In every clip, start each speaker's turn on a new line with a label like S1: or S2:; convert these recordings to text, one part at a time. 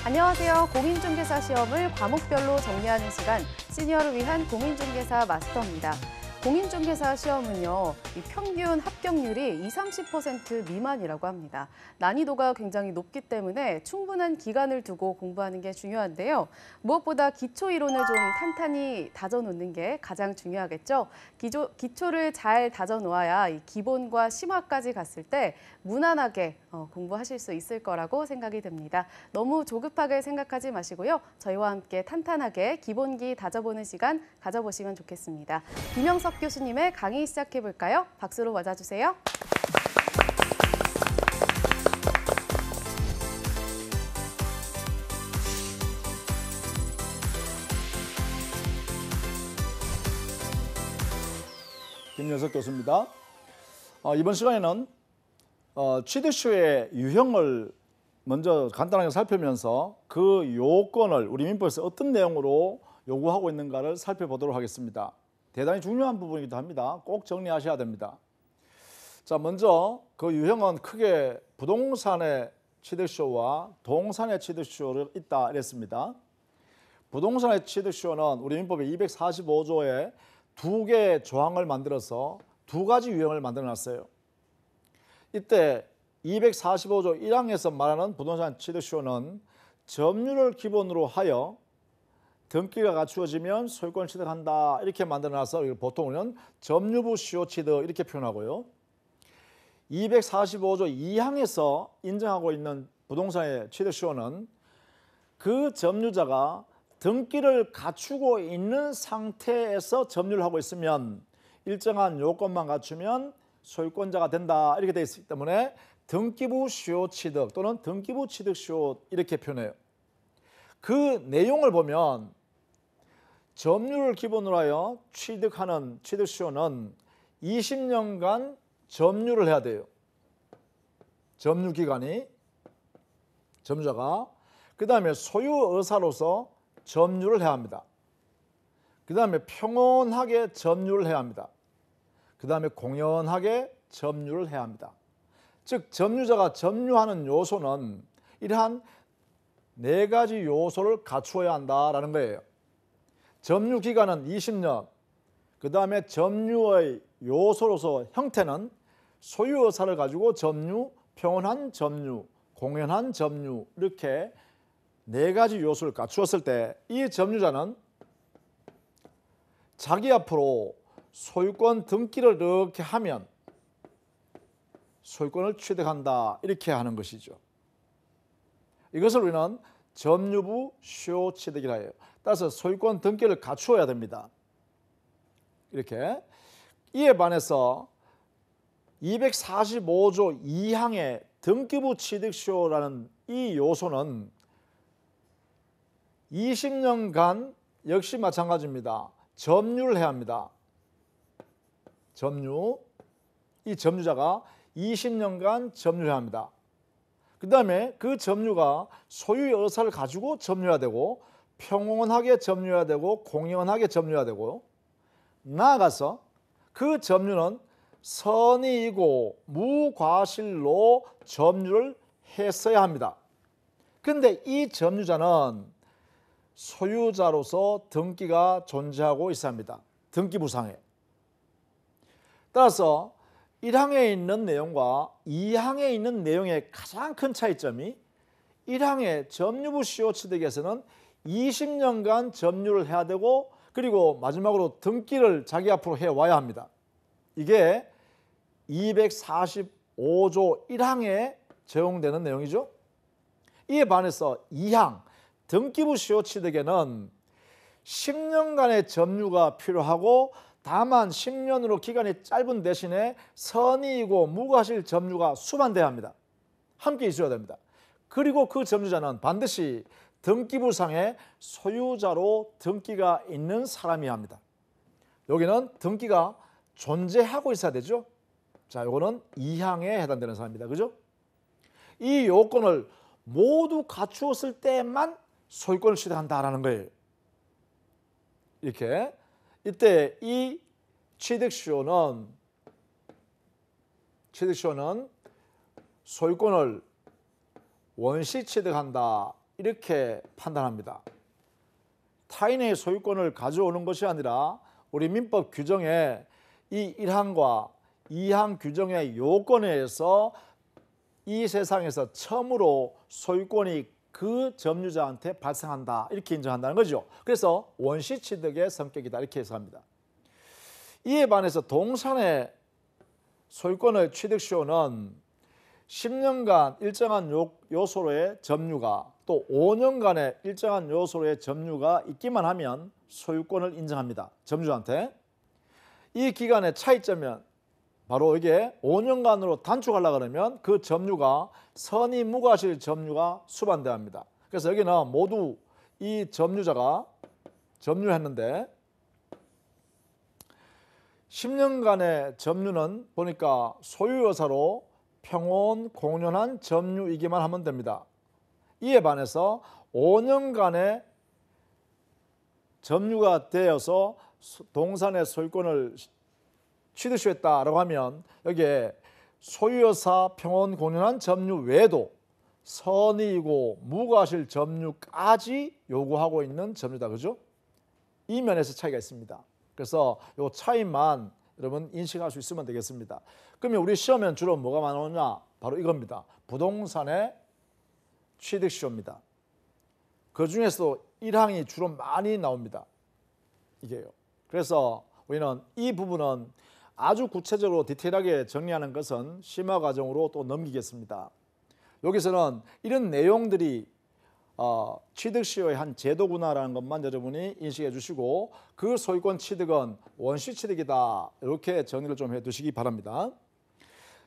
S1: 안녕하세요. 공인중개사 시험을 과목별로 정리하는 시간, 시니어를 위한 공인중개사 마스터입니다. 공인중개사 시험은요, 이 평균 합격률이 20~30% 미만이라고 합니다. 난이도가 굉장히 높기 때문에 충분한 기간을 두고 공부하는 게 중요한데요. 무엇보다 기초 이론을 좀 탄탄히 다져놓는 게 가장 중요하겠죠. 기초를 잘 다져놓아야 이 기본과 심화까지 갔을 때 무난하게 공부하실 수 있을 거라고 생각이 듭니다. 너무 조급하게 생각하지 마시고요. 저희와 함께 탄탄하게 기본기 다져보는 시간 가져보시면 좋겠습니다. 김영석 교수님의 강의 시작해볼까요? 박수로 맞아주세요.
S2: 김영석 교수입니다. 이번 시간에는 취득시효의 유형을 먼저 간단하게 살피면서 그 요건을 우리 민법에서 어떤 내용으로 요구하고 있는가를 살펴보도록 하겠습니다. 대단히 중요한 부분이기도 합니다. 꼭 정리하셔야 됩니다. 자, 먼저 그 유형은 크게 부동산의 취득시효와 동산의 취득시효를 있다 이랬습니다. 부동산의 취득시효는 우리 민법의 245조에 두 개의 조항을 만들어서 두 가지 유형을 만들어 놨어요. 이때 245조 1항에서 말하는 부동산 취득시효는 점유를 기본으로 하여 등기가 갖추어지면 소유권 취득한다 이렇게 만들어놔서 보통 우리는 점유부 시효 취득 이렇게 표현하고요. 245조 2항에서 인정하고 있는 부동산의 취득시효는 그 점유자가 등기를 갖추고 있는 상태에서 점유를 하고 있으면 일정한 요건만 갖추면 소유권자가 된다 이렇게 되어 있기 때문에 등기부 시효 취득 또는 등기부 취득 시효 이렇게 표현해요. 그 내용을 보면 점유를 기본으로 하여 취득하는 취득시효는 20년간 점유를 해야 돼요. 점유기간이 점유자가 그 다음에 소유의사로서 점유를 해야 합니다. 그 다음에 평온하게 점유를 해야 합니다. 그 다음에 공연하게 점유를 해야 합니다. 즉 점유자가 점유하는 요소는 이러한 네 가지 요소를 갖추어야 한다라는 거예요. 점유 기간은 20년, 그 다음에 점유의 요소로서 형태는 소유 의사를 가지고 점유, 평온한 점유, 공연한 점유 이렇게 네 가지 요소를 갖추었을 때 이 점유자는 자기 앞으로 소유권 등기를 이렇게 하면 소유권을 취득한다 이렇게 하는 것이죠. 이것을 우리는 점유부 시효 취득이라 해요. 따라서 소유권 등기를 갖추어야 됩니다. 이렇게 이에 반해서 245조 2항의 등기부 취득시효라는 이 요소는 20년간 역시 마찬가지입니다. 점유를 해야 합니다. 점유. 이 점유자가 20년간 점유를 해야 합니다. 그 다음에 그 점유가 소유의 의사를 가지고 점유해야 되고 평온하게 점유해야 되고 공연하게 점유해야 되고 나아가서 그 점유는 선의이고 무과실로 점유를 했어야 합니다. 그런데 이 점유자는 소유자로서 등기가 존재하고 있어야 합니다. 등기부상에. 따라서 1항에 있는 내용과 2항에 있는 내용의 가장 큰 차이점이 1항의 점유부 시효 취득에서는 20년간 점유를 해야 되고 그리고 마지막으로 등기를 자기 앞으로 해와야 합니다. 이게 245조 1항에 적용되는 내용이죠. 이에 반해서 2항 등기부 시효 취득에는 10년간의 점유가 필요하고 다만 10년으로 기간이 짧은 대신에 선의이고 무과실 점유가 수반돼야 합니다. 함께 있어야 됩니다. 그리고 그 점유자는 반드시 등기부상에 소유자로 등기가 있는 사람이어야 합니다. 여기는 등기가 존재하고 있어야 되죠. 자, 이거는 2항에 해당되는 사람입니다. 그죠? 이 요건을 모두 갖추었을 때만 소유권을 취득한다라는 거예요. 이렇게 이때 이 취득시효는 소유권을 원시 취득한다 이렇게 판단합니다. 타인의 소유권을 가져오는 것이 아니라 우리 민법 규정에 이 1항과 2항 규정의 요건에 의해서 이 세상에서 처음으로 소유권이 그 점유자한테 발생한다 이렇게 인정한다는 거죠. 그래서 원시취득의 성격이다 이렇게 해석합니다. 이에 반해서 동산의 소유권을 취득시효는 10년간 일정한 요소로의 점유가 또 5년간의 일정한 요소로의 점유가 있기만 하면 소유권을 인정합니다. 점주한테. 이 기간의 차이점은 바로 이게 5년간으로 단축하려고 그러면 그 점유가 선의 무과실 점유가 수반돼야 합니다. 그래서 여기는 모두 이 점유자가 점유했는데 10년간의 점유는 보니까 소유여사로 평온 공연한 점유이기만 하면 됩니다. 이에 반해서 5년간의 점유가 되어서 동산의 소유권을 취득시했다라고 하면 여기에 소유여사 평온 공연한 점유 외에도 선의이고 무과실 점유까지 요구하고 있는 점유다. 그죠? 이 면에서 차이가 있습니다. 그래서 이 차이만 여러분 인식할 수 있으면 되겠습니다. 그러면 우리 시험에는 주로 뭐가 나오냐? 바로 이겁니다. 부동산의 취득시효입니다. 그 중에서도 1항이 주로 많이 나옵니다. 이게요. 그래서 우리는 이 부분은 아주 구체적으로 디테일하게 정리하는 것은 심화 과정으로 또 넘기겠습니다. 여기서는 이런 내용들이 취득시효의 한 제도구나라는 것만 여러분이 인식해 주시고 그 소유권 취득은 원시취득이다 이렇게 정리를 좀 해두시기 바랍니다.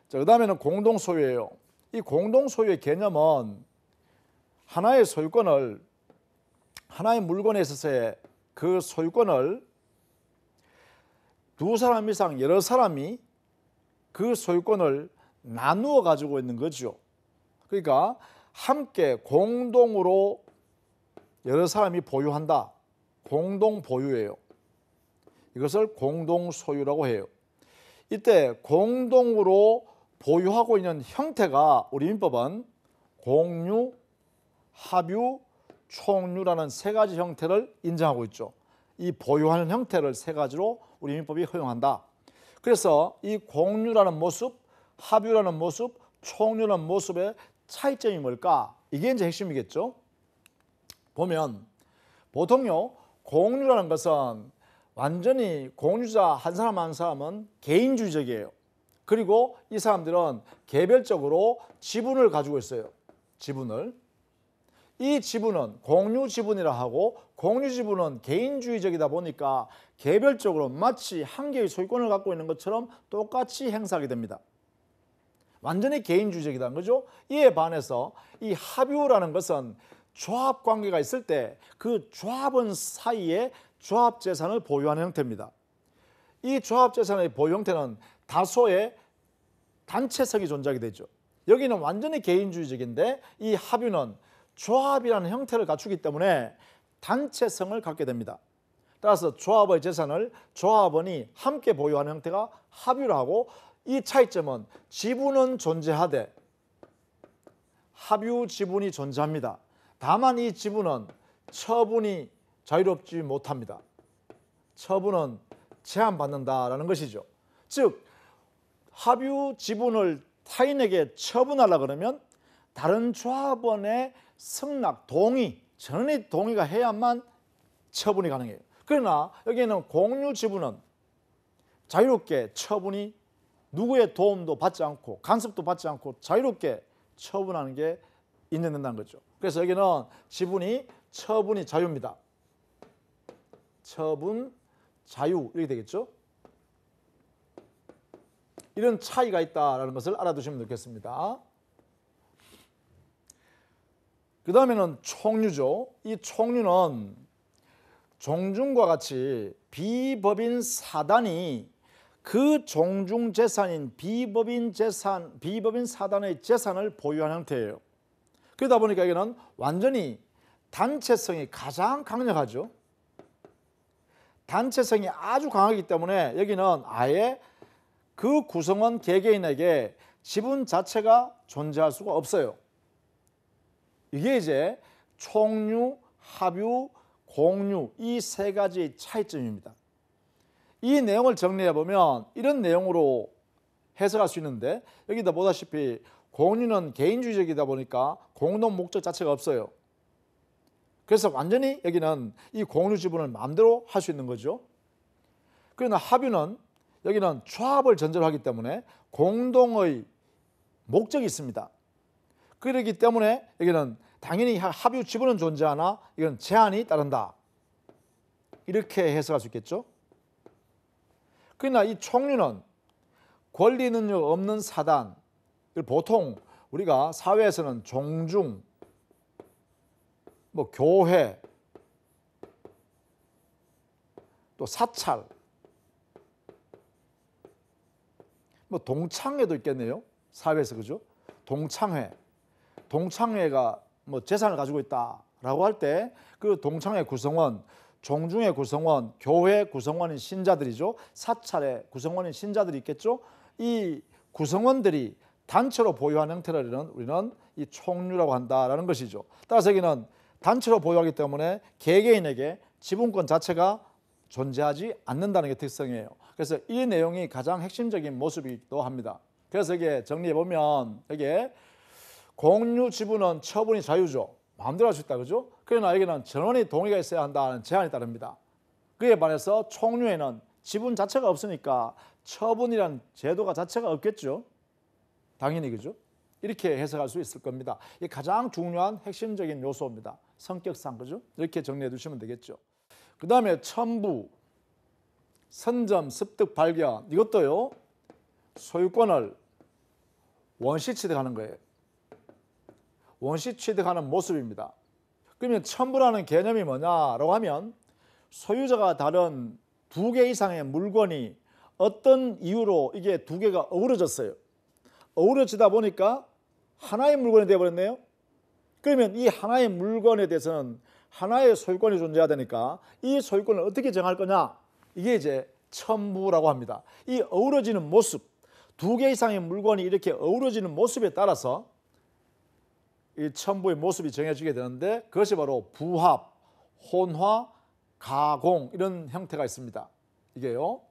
S2: 자, 그 다음에는 공동소유예요. 이 공동소유의 개념은 하나의 소유권을 하나의 물건에 있어서의 그 소유권을 두 사람 이상 여러 사람이 그 소유권을 나누어 가지고 있는 거죠. 그러니까 함께 공동으로 여러 사람이 보유한다. 공동 보유예요. 이것을 공동 소유라고 해요. 이때 공동으로 보유하고 있는 형태가 우리 민법은 공유, 합유, 총유라는 세 가지 형태를 인정하고 있죠. 이 보유하는 형태를 세 가지로 우리 민법이 허용한다. 그래서 이 공유라는 모습, 합유라는 모습, 총유라는 모습의 차이점이 뭘까? 이게 이제 핵심이겠죠. 보면 보통요 공유라는 것은 완전히 공유자 한 사람 한 사람은 개인주의적이에요. 그리고 이 사람들은 개별적으로 지분을 가지고 있어요. 지분을. 이 지분은 공유 지분이라 하고 공유 지분은 개인주의적이다 보니까 개별적으로 마치 한 개의 소유권을 갖고 있는 것처럼 똑같이 행사하게 됩니다. 완전히 개인주의적이다는 거죠. 이에 반해서 이 합유라는 것은 조합 관계가 있을 때 그 조합원 사이에 조합 재산을 보유하는 형태입니다. 이 조합 재산의 보유 형태는 다소의 단체성이 존재하게 되죠. 여기는 완전히 개인주의적인데 이 합유는 조합이라는 형태를 갖추기 때문에 단체성을 갖게 됩니다. 따라서 조합의 재산을 조합원이 함께 보유하는 형태가 합유를 하고 이 차이점은 지분은 존재하되 합유 지분이 존재합니다. 다만 이 지분은 처분이 자유롭지 못합니다. 처분은 제한받는다라는 것이죠. 즉 합유 지분을 타인에게 처분하려고 그러면 다른 조합원의 승낙, 동의, 전원의 동의가 해야만 처분이 가능해요. 그러나 여기에는 공유 지분은 자유롭게 처분이 누구의 도움도 받지 않고 간섭도 받지 않고 자유롭게 처분하는 게 인정된다는 거죠. 그래서 여기는 지분이 처분이 자유입니다. 처분, 자유 이렇게 되겠죠. 이런 차이가 있다는 것을 알아두시면 좋겠습니다. 그 다음에는 총유죠. 이 총유는 종중과 같이 비법인 사단이 그 종중 재산인 비법인 사단의 재산을 보유하는 형태예요. 그러다 보니까 여기는 완전히 단체성이 가장 강력하죠. 단체성이 아주 강하기 때문에 여기는 아예 그 구성원 개개인에게 지분 자체가 존재할 수가 없어요. 이게 이제 총류, 합유, 공유 이 세 가지 차이점입니다. 이 내용을 정리해 보면 이런 내용으로 해석할 수 있는데 여기다 보다시피 공유는 개인주의적이다 보니까 공동 목적 자체가 없어요. 그래서 완전히 여기는 이 공유 지분을 마음대로 할 수 있는 거죠. 그러나 합유는 여기는 조합을 전제로 하기 때문에 공동의 목적이 있습니다. 그렇기 때문에 여기는 당연히 합유 지분은 존재하나 이건 제한이 따른다. 이렇게 해석할 수 있겠죠. 그러나 이 총류는 권리 능력 없는 사단, 보통 우리가 사회에서는 종중, 뭐 교회, 또 사찰, 뭐 동창회도 있겠네요. 사회에서 그죠? 동창회가 뭐 재산을 가지고 있다라고 할 때 그 동창회 구성원, 종중의 구성원, 교회 구성원인 신자들이죠. 사찰의 구성원인 신자들이 있겠죠. 이 구성원들이 단체로 보유하는 형태를 우리는 이 총류라고 한다라는 것이죠. 따라서 여기는 단체로 보유하기 때문에 개개인에게 지분권 자체가 존재하지 않는다는 게 특성이에요. 그래서 이 내용이 가장 핵심적인 모습이기도 합니다. 그래서 이게 정리해 보면 이게 공유 지분은 처분이 자유죠. 마음대로 할 수 있다, 그죠? 그러나 여기는 전원의 동의가 있어야 한다는 제한이 따릅니다. 그에 반해서 총류에는 지분 자체가 없으니까 처분이란 제도가 자체가 없겠죠. 당연히 그죠? 이렇게 해석할 수 있을 겁니다. 이게 가장 중요한 핵심적인 요소입니다. 성격상 그죠? 이렇게 정리해 두시면 되겠죠. 그 다음에 첨부, 선점, 습득, 발견 이것도요 소유권을 원시 취득하는 거예요. 원시 취득하는 모습입니다. 그러면 첨부라는 개념이 뭐냐라고 하면 소유자가 다른 두 개 이상의 물건이 어떤 이유로 이게 두 개가 어우러졌어요. 어우러지다 보니까 하나의 물건이 되어버렸네요. 그러면 이 하나의 물건에 대해서는 하나의 소유권이 존재해야 되니까 이 소유권을 어떻게 정할 거냐? 이게 이제 첨부라고 합니다. 이 어우러지는 모습, 두 개 이상의 물건이 이렇게 어우러지는 모습에 따라서 이 첨부의 모습이 정해지게 되는데 그것이 바로 부합, 혼화, 가공 이런 형태가 있습니다. 이게요.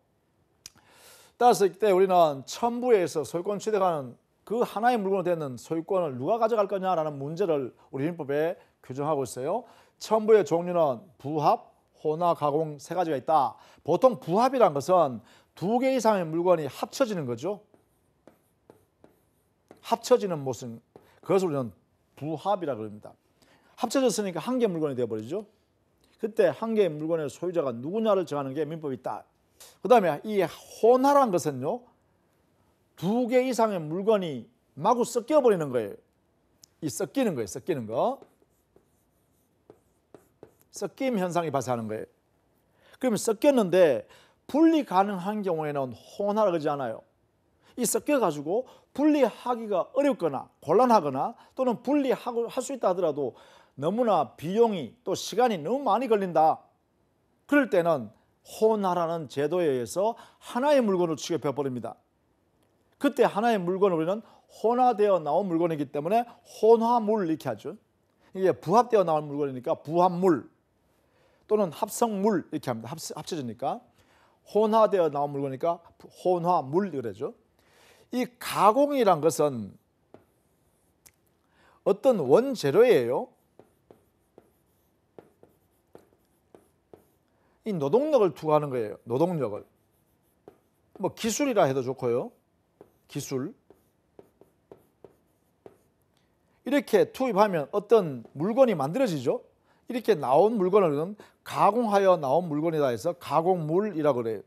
S2: 따라서 이때 우리는 첨부에 의해서 소유권 취득하는 그 하나의 물건으로 되는 소유권을 누가 가져갈 거냐라는 문제를 우리 민법에 규정하고 있어요. 첨부의 종류는 부합, 혼화, 가공 세 가지가 있다. 보통 부합이란 것은 두 개 이상의 물건이 합쳐지는 거죠. 합쳐지는 모습, 그것을 우리는 부합이라고 합니다. 합쳐졌으니까 한 개의 물건이 되어버리죠. 그때 한 개의 물건의 소유자가 누구냐를 정하는 게 민법이 있다. 그 다음에 이 혼화란 것은요, 두 개 이상의 물건이 마구 섞여버리는 거예요. 이 섞이는 거예요. 섞이는 거. 섞임 현상이 발생하는 거예요. 그러면 섞였는데 분리 가능한 경우에는 혼화라 그러지 않아요. 이 섞여가지고 분리하기가 어렵거나 곤란하거나 또는 분리할 수 있다 하더라도 너무나 비용이 또 시간이 너무 많이 걸린다. 그럴 때는 혼화라는 제도에 의해서 하나의 물건을 취급해버립니다. 그때 하나의 물건을 우리는 혼화되어 나온 물건이기 때문에 혼화물 이렇게 하죠. 이게 부합되어 나온 물건이니까 부합물 또는 합성물 이렇게 합니다. 합쳐지니까 혼화되어 나온 물건이니까 혼화물 이러죠. 이 가공이란 것은 어떤 원재료예요. 이 노동력을 투하하는 거예요. 노동력을. 뭐 기술이라 해도 좋고요. 기술. 이렇게 투입하면 어떤 물건이 만들어지죠. 이렇게 나온 물건을 가공하여 나온 물건이다 해서 가공물이라고 그래요.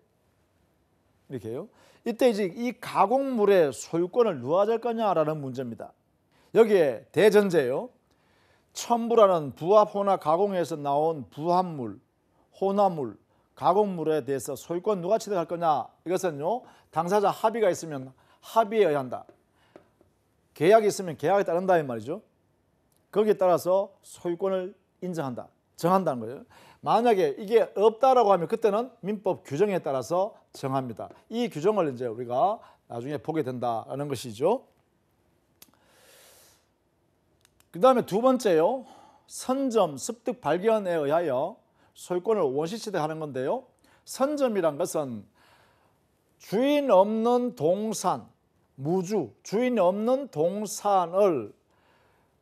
S2: 이렇게요. 이때 이제 이 가공물의 소유권을 누가 가질 거냐라는 문제입니다. 여기에 대전제요. 첨부라는 부합, 혼화, 가공에서 나온 부합물, 혼화물, 가공물에 대해서 소유권 누가 취득할 거냐? 이것은요, 당사자 합의가 있으면 합의에 의해야 한다. 계약이 있으면 계약에 따른다 이 말이죠. 거기에 따라서 소유권을 인정한다, 정한다는 거예요. 만약에 이게 없다라고 하면 그때는 민법 규정에 따라서 정합니다. 이 규정을 이제 우리가 나중에 보게 된다는 것이죠. 그 다음에 두 번째요. 선점, 습득 발견에 의하여 소유권을 원시 취득하는 건데요. 선점이란 것은 주인 없는 동산, 무주, 주인 없는 동산을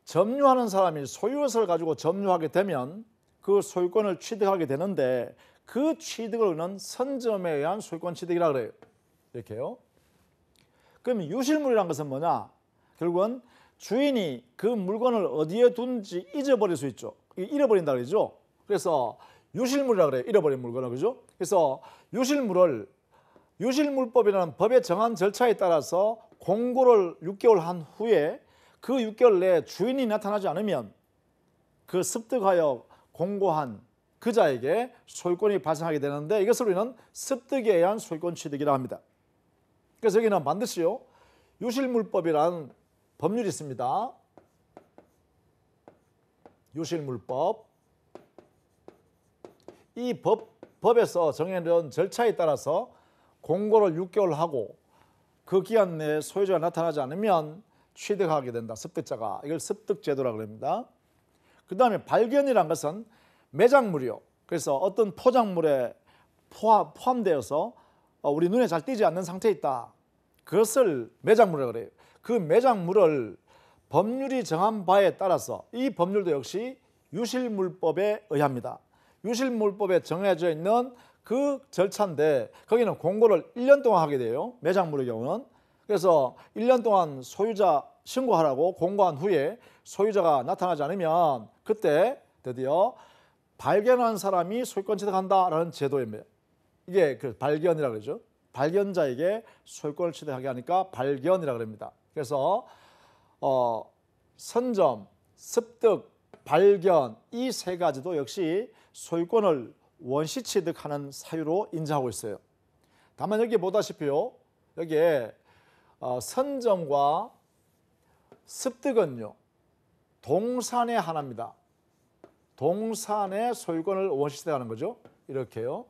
S2: 점유하는 사람이 소유것을 가지고 점유하게 되면 그 소유권을 취득하게 되는데 그 취득을 하는 선점에 의한 소유권 취득이라고 그래요. 이렇게요. 그럼 유실물이란 것은 뭐냐? 결국은 주인이 그 물건을 어디에 둔지 잊어버릴 수 있죠. 잃어버린다 그러죠. 그래서 유실물이라고 그래요. 잃어버린 물건을. 그죠? 그래서 유실물을 유실물법이라는 법에 정한 절차에 따라서 공고를 6개월 한 후에 그 6개월 내에 주인이 나타나지 않으면 그 습득하여 공고한 그자에게 소유권이 발생하게 되는데 이것을 우리는 습득에 의한 소유권 취득이라 합니다. 그래서 여기는 반드시요 유실물법이라는 법률이 있습니다. 유실물법. 이 법에서 정해놓은 절차에 따라서 공고를 6개월 하고 그 기간 내에 소유자가 나타나지 않으면 취득하게 된다. 습득자가. 이걸 습득제도라고 합니다. 그 다음에 발견이란 것은 매장물이요. 그래서 어떤 포장물에 포함되어서 우리 눈에 잘 띄지 않는 상태에 있다. 그것을 매장물이라고 그래요. 그 매장물을 법률이 정한 바에 따라서 이 법률도 역시 유실물법에 의합니다. 유실물법에 정해져 있는 그 절차인데 거기는 공고를 1년 동안 하게 돼요. 매장물의 경우는. 그래서 1년 동안 소유자 신고하라고 공고한 후에 소유자가 나타나지 않으면 그때 드디어 발견한 사람이 소유권 취득한다라는 제도입니다. 이게 그 발견이라고 그러죠. 발견자에게 소유권을 취득하게 하니까 발견이라고 합니다. 그래서 선점, 습득, 발견 이 세 가지도 역시 소유권을 원시 취득하는 사유로 인정하고 있어요. 다만 여기 보다시피요. 여기에 선점과 습득은요. 동산의 하나입니다. 동산의 소유권을 원시 취득하는 거죠. 이렇게요.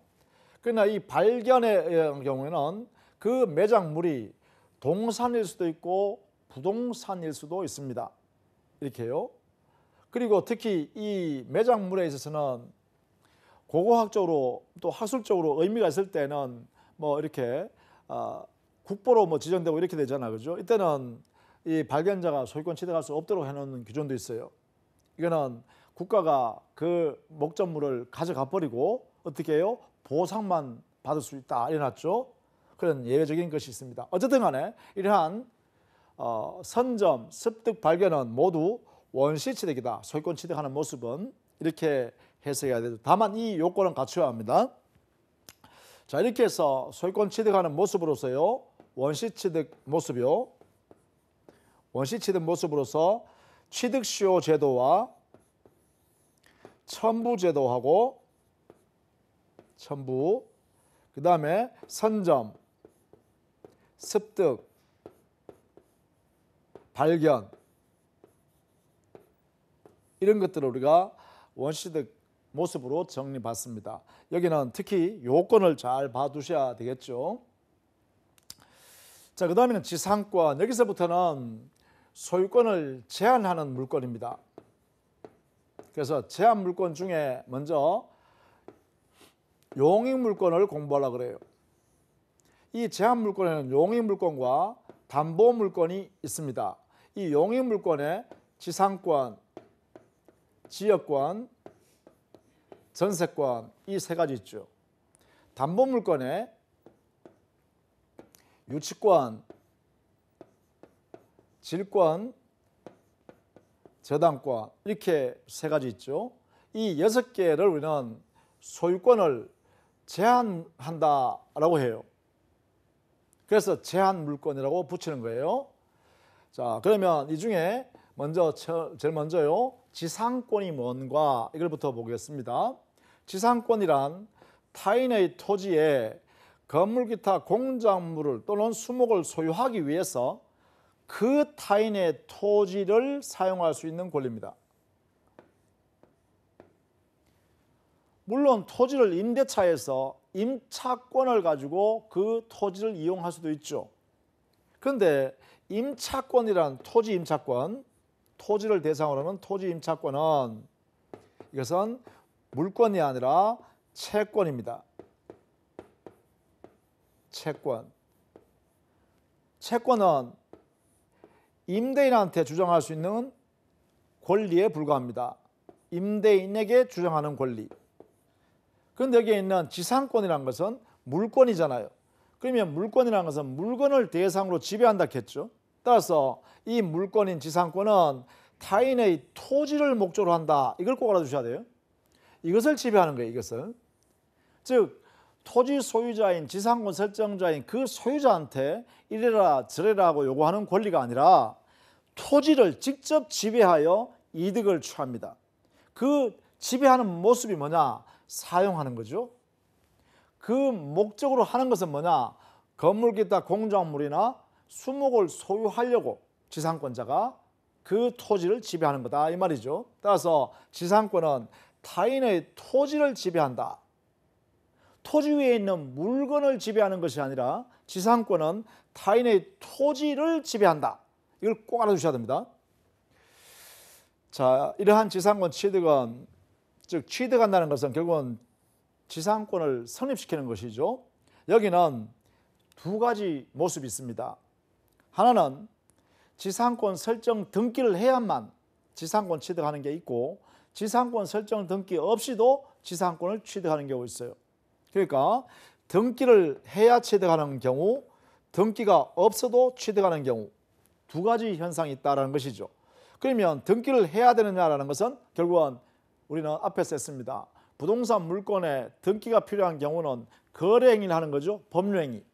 S2: 그러나 이 발견의 경우에는 그 매장물이 동산일 수도 있고 부동산일 수도 있습니다. 이렇게요. 그리고 특히 이 매장물에 있어서는 고고학적으로 또 학술적으로 의미가 있을 때는 뭐 이렇게 국보로 뭐 지정되고 이렇게 되잖아요. 그죠? 이때는 이 발견자가 소유권 취득할 수 없도록 해놓는 규정도 있어요. 이거는 국가가 그 목적물을 가져가 버리고 어떻게 해요? 보상만 받을 수 있다 이래놨죠. 그런 예외적인 것이 있습니다. 어쨌든 간에 이러한 선점, 습득, 발견은 모두 원시 취득이다. 소유권 취득하는 모습은 이렇게 해석해야 되죠. 다만 이 요건은 갖춰야 합니다. 자, 이렇게 해서 소유권 취득하는 모습으로서요. 원시 취득 모습이요. 원시 취득 모습으로서 취득시효 제도와 첨부 제도하고 첨부, 그 다음에 선점, 습득, 발견 이런 것들을 우리가 원시취득 모습으로 정리받습니다. 여기는 특히 요건을 잘 봐두셔야 되겠죠. 자, 그 다음에는 지상권. 여기서부터는 소유권을 제한하는 물건입니다. 그래서 제한 물건 중에 먼저 용익물권을 공부하려고 그래요. 이 제한물권에는 용익물권과 담보물권이 있습니다. 이 용익물권에 지상권, 지역권, 전세권 이 세 가지 있죠. 담보물권에 유치권, 질권, 저당권 이렇게 세 가지 있죠. 이 6개를 우리는 소유권을 제한한다라고 해요. 그래서 제한물권이라고 붙이는 거예요. 자, 그러면 이 중에 제일 먼저요. 지상권이 뭔가 이걸부터 보겠습니다. 지상권이란 타인의 토지에 건물 기타 공작물을 또는 수목을 소유하기 위해서 그 타인의 토지를 사용할 수 있는 권리입니다. 물론 토지를 임대차해서 임차권을 가지고 그 토지를 이용할 수도 있죠. 그런데 임차권이란 토지 임차권, 토지를 대상으로 하는 토지 임차권은 이것은 물권이 아니라 채권입니다. 채권. 채권은 임대인한테 주장할 수 있는 권리에 불과합니다. 임대인에게 주장하는 권리. 그런데 여기에 있는 지상권이라는 것은 물권이잖아요. 그러면 물권이라는 것은 물건을 대상으로 지배한다 했죠. 따라서 이 물권인 지상권은 타인의 토지를 목적으로 한다. 이걸 꼭 알아두셔야 돼요. 이것을 지배하는 거예요. 이것을. 즉 토지 소유자인 지상권 설정자인 그 소유자한테 이래라 저래라 하고 요구하는 권리가 아니라 토지를 직접 지배하여 이득을 취합니다. 그 지배하는 모습이 뭐냐? 사용하는 거죠. 그 목적으로 하는 것은 뭐냐? 건물 기타 공작물이나 수목을 소유하려고 지상권자가 그 토지를 지배하는 거다 이 말이죠. 따라서 지상권은 타인의 토지를 지배한다. 토지 위에 있는 물건을 지배하는 것이 아니라 지상권은 타인의 토지를 지배한다. 이걸 꼭 알아두셔야 됩니다. 자, 이러한 지상권 취득은, 즉 취득한다는 것은 결국은 지상권을 성립시키는 것이죠. 여기는 두 가지 모습이 있습니다. 하나는 지상권 설정 등기를 해야만 지상권 취득하는 게 있고, 지상권 설정 등기 없이도 지상권을 취득하는 경우가 있어요. 그러니까 등기를 해야 취득하는 경우, 등기가 없어도 취득하는 경우 두 가지 현상이 있다는 것이죠. 그러면 등기를 해야 되느냐라는 것은 결국은 우리는 앞에서 했습니다. 부동산 물건에 등기가 필요한 경우는 거래 행위를 하는 거죠. 법률 행위.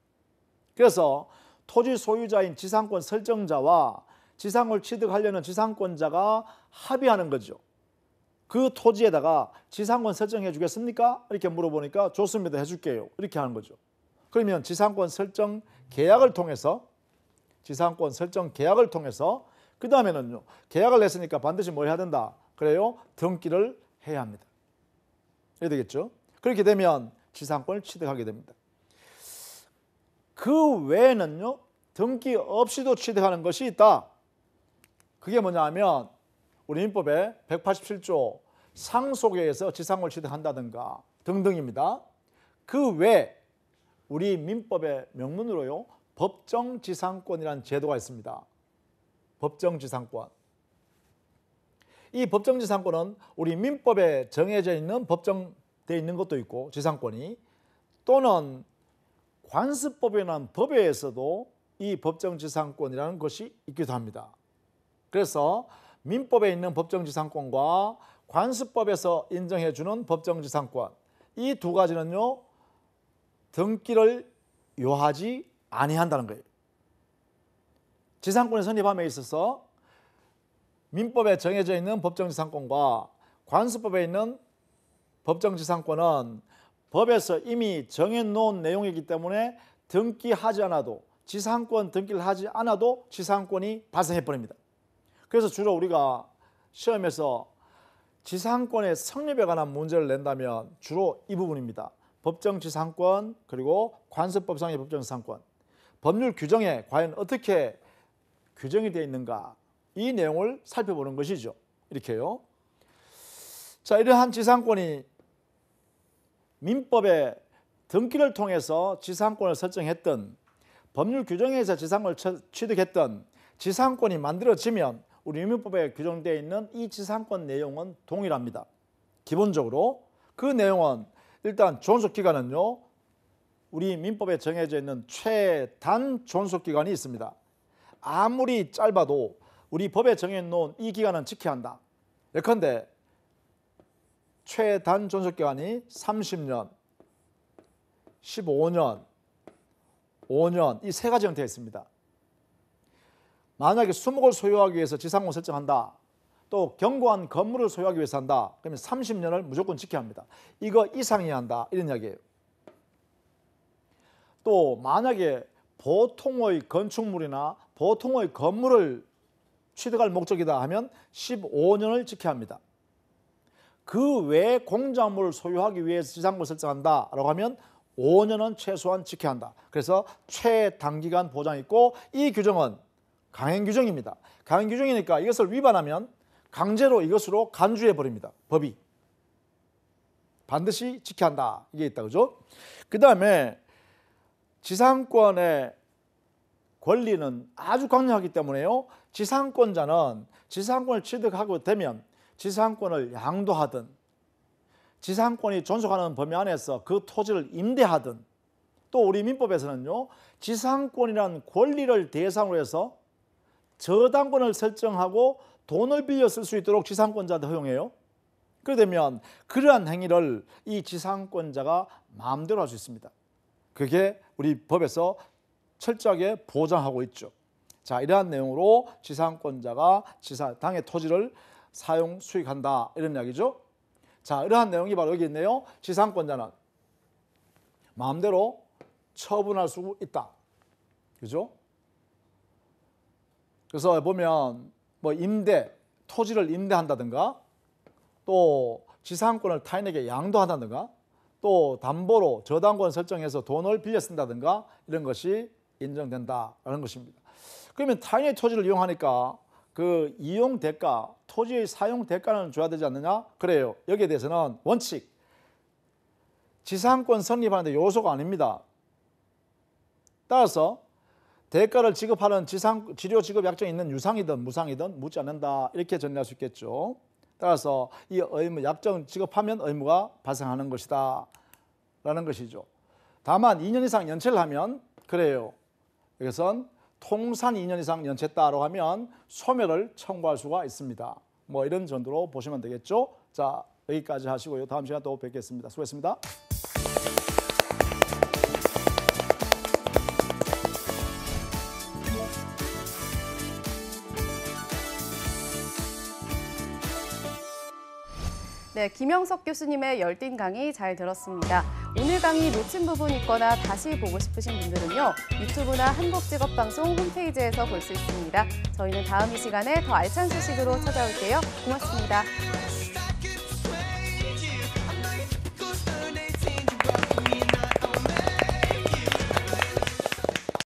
S2: 그래서 토지 소유자인 지상권 설정자와 지상을 취득하려는 지상권자가 합의하는 거죠. 그 토지에다가 지상권 설정해 주겠습니까? 이렇게 물어보니까 좋습니다. 해줄게요. 이렇게 하는 거죠. 그러면 지상권 설정 계약을 통해서 그 다음에는요. 계약을 했으니까 반드시 뭘 해야 된다? 그래요? 등기를 해야 합니다. 이래 되겠죠? 그렇게 되면 지상권을 취득하게 됩니다. 그 외에는요. 등기 없이도 취득하는 것이 있다. 그게 뭐냐 하면 우리 민법의 187조 상속에 의해서 지상권을 취득한다든가 등등입니다. 그 외에 우리 민법의 명문으로요. 법정지상권이라는 제도가 있습니다. 법정지상권. 이 법정지상권은 우리 민법에 정해져 있는 법정되어 있는 것도 있고 지상권이, 또는 관습법이라는 법에서도 이 법정지상권이라는 것이 있기도 합니다. 그래서 민법에 있는 법정지상권과 관습법에서 인정해 주는 법정지상권, 이 두 가지는요. 등기를 요하지 아니한다는 거예요. 지상권의 성립함에 있어서 민법에 정해져 있는 법정지상권과 관습법에 있는 법정지상권은 법에서 이미 정해놓은 내용이기 때문에 등기하지 않아도, 지상권 등기를 하지 않아도 지상권이 발생해버립니다. 그래서 주로 우리가 시험에서 지상권의 성립에 관한 문제를 낸다면 주로 이 부분입니다. 법정지상권 그리고 관습법상의 법정지상권. 법률 규정에 과연 어떻게 규정이 되어 있는가, 이 내용을 살펴보는 것이죠. 이렇게요. 자, 이러한 지상권이 민법의 등기를 통해서 지상권을 설정했던, 법률 규정에서 지상권을 취득했던 지상권이 만들어지면 우리 민법에 규정되어 있는 이 지상권 내용은 동일합니다. 기본적으로 그 내용은 일단 존속기간은요. 우리 민법에 정해져 있는 최단 존속기간이 있습니다. 아무리 짧아도 우리 법에 정해놓은 이 기간은 지켜야 한다. 예컨대 최단 존속기간이 30년, 15년, 5년, 이 세 가지 형태가 있습니다. 만약에 수목을 소유하기 위해서 지상권 설정한다. 또 견고한 건물을 소유하기 위해서 한다. 그러면 30년을 무조건 지켜야 합니다. 이거 이상이어야 한다. 이런 이야기예요. 또 만약에 보통의 건축물이나 보통의 건물을 취득할 목적이다 하면 15년을 지켜야 합니다. 그 외에 공작물을 소유하기 위해서 지상권을 설정한다라고 하면 5년은 최소한 지켜야 한다. 그래서 최단기간 보장이 있고, 이 규정은 강행 규정입니다. 강행 규정이니까 이것을 위반하면 강제로 이것으로 간주해 버립니다. 법이. 반드시 지켜야 한다. 이게 있다. 그죠? 그다음에 지상권의 권리는 아주 강력하기 때문에요. 지상권자는 지상권을 취득하고 되면 지상권을 양도하든 지상권이 존속하는 범위 안에서 그 토지를 임대하든 또 우리 민법에서는요. 지상권이라는 권리를 대상으로 해서 저당권을 설정하고 돈을 빌려 쓸 수 있도록 지상권자한테 허용해요. 그렇게 되면 그러한 행위를 이 지상권자가 마음대로 할 수 있습니다. 그게 우리 법에서 철저하게 보장하고 있죠. 자, 이러한 내용으로 지상권자가 당의 토지를 사용 수익한다 이런 이야기죠. 자, 이러한 내용이 바로 여기 있네요. 지상권자는 마음대로 처분할 수 있다. 그죠? 그래서 보면 뭐 토지를 임대한다든가 또 지상권을 타인에게 양도한다든가 또 담보로 저당권 설정해서 돈을 빌려 쓴다든가 이런 것이 인정된다라는 것입니다. 그러면 타인의 토지를 이용하니까 그 이용 대가, 토지의 사용 대가는 줘야 되지 않느냐? 그래요. 여기에 대해서는 원칙, 지상권 성립하는데 요소가 아닙니다. 따라서 대가를 지급하는 치료 지급 약정이 있는 유상이든 무상이든 묻지 않는다 이렇게 정리할 수 있겠죠. 따라서 이 의무 약정 지급하면 의무가 발생하는 것이다 라는 것이죠. 다만 2년 이상 연체를 하면 그래요. 여기선 통산 2년 이상 연체했다라고 하면 소멸을 청구할 수가 있습니다. 뭐 이런 정도로 보시면 되겠죠. 자, 여기까지 하시고요. 다음 시간에 또 뵙겠습니다. 수고했습니다.
S1: 네, 김영석 교수님의 열띤 강의 잘 들었습니다. 오늘 강의 놓친 부분이 있거나 다시 보고 싶으신 분들은요. 유튜브나 한국직업방송 홈페이지에서 볼 수 있습니다. 저희는 다음 이 시간에 더 알찬 소식으로 찾아올게요. 고맙습니다.